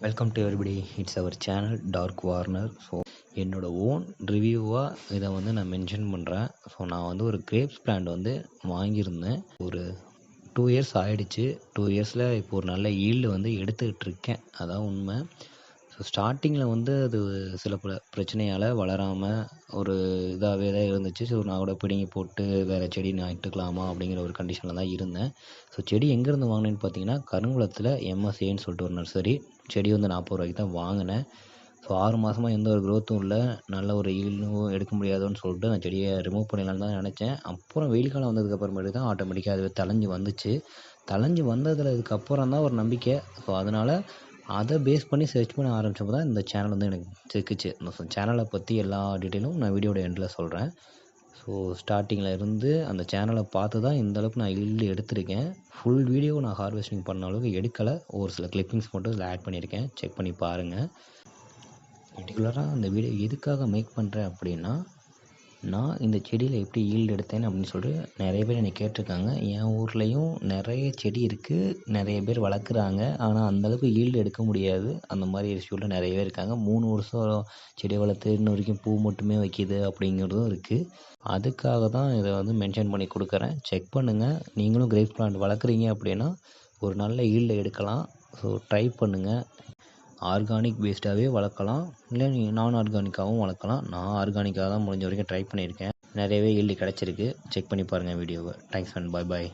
Welcome to everybody. It's our channel Dark Warner. So என்னோடய own ரிவ்யூவாக இதை நான் மென்ஷன் பண்ணுறேன். ஸோ நான் ஒரு கிரேப்ஸ் பிளான்ட் வாங்கியிருந்தேன். ஒரு 2 இயர்ஸ் ஆகிடுச்சு. 2 இயர்ஸில் இப்போ ஒரு நல்ல ஈல்டு எடுத்துக்கிட்டு இருக்கேன். அதான் உண்மை. ஸோ ஸ்டார்டிங்கில் அது சில பல பிரச்சனையால் வளராமல் ஒரு இதாகவே தான் இருந்துச்சு. ஸோ நான் கூட பிடுங்கி போட்டு வேறு செடி நட்டுக்கலாமா அப்படிங்கிற ஒரு கண்டிஷனில் தான் இருந்தேன். ஸோ செடி எங்கேருந்து வாங்கினேன்னு பார்த்தீங்கன்னா, கருங்குளத்தில் எம்எஸ்ஏன்னு சொல்லிட்டு ஒரு நர்சரி. செடி 40 ரூபாய்க்கு தான் வாங்கினேன். ஸோ 6 மாதமாக எந்த ஒரு க்ரோத்தும் இல்லை, நல்ல ஒரு ஈல்டும் எடுக்க முடியாதுன்னு சொல்லிட்டு நான் செடியை ரிமூவ் பண்ணிடலான்னு தான் நினச்சேன். அப்புறம் வெயில் காலம் வந்ததுக்கப்புறமேட்டு தான் ஆட்டோமேட்டிக்காக அதுவே தழைஞ்சி வந்துச்சு. தழைஞ்சி வந்ததில் இதுக்கப்புறம் தான் ஒரு நம்பிக்கை. ஸோ அதனால் அதை பேஸ் பண்ணி சர்ச் பண்ண ஆரம்பித்தப்போ தான் இந்த சேனல் எனக்கு சிக்கிச்சு. ஸோ சேனலை பற்றி எல்லா டீட்டெயிலும் நான் வீடியோட எண்டில் சொல்கிறேன். ஸோ ஸ்டார்டிங்கில் இருந்து அந்த சேனலை பார்த்து தான் இந்தளவுக்கு நான் ஈல்டு எடுத்திருக்கேன். ஃபுல் வீடியோ நான் ஹார்வெஸ்டிங் பண்ண அளவுக்கு எடுக்கலை. ஒரு சில கிளிப்பிங்ஸ் மட்டும் இதில் ஆட் பண்ணியிருக்கேன். செக் பண்ணி பாருங்கள். பர்டிகுலராக அந்த வீடியோ எதுக்காக மேக் பண்ணுறேன் அப்படின்னா, நான் இந்த செடியில் எப்படி ஈல்டு எடுத்தேன் அப்படின்னு சொல்லிட்டு நிறைய பேர் என்னை கேட்டிருக்காங்க. என் ஊர்லேயும் நிறைய செடி இருக்குது, நிறைய பேர் வளர்க்குறாங்க. ஆனால் அந்தளவுக்கு ஈல்டு எடுக்க முடியாது. அந்த மாதிரி இஷ்யூவில் நிறைய பேர் இருக்காங்க. 3 வருஷம் செடியை வளர்த்து இன்ன வரைக்கும் பூ மட்டுமே வைக்கிது அப்படிங்கிறதும் இருக்குது. அதுக்காக தான் இதை மென்ஷன் பண்ணி கொடுக்குறேன். செக் பண்ணுங்கள். நீங்களும் கிரேப்ஸ் பிளான்ட் வளர்க்குறீங்க அப்படின்னா ஒரு நல்ல ஈல்டு எடுக்கலாம். ஸோ ட்ரை பண்ணுங்கள். ஆர்கானிக் பேஸ்டாகவே வளர்க்கலாம், இல்லை நீங்கள் நான் ஆர்கானிக்காகவும் வளர்க்கலாம். நான் ஆர்கானிக்காக தான் முடிஞ்ச வரைக்கும் ட்ரை பண்ணியிருக்கேன். நிறையவே ஈல்டு கிடச்சிருக்கு. செக் பண்ணி பாருங்கள் வீடியோவை. Thanks and bye bye.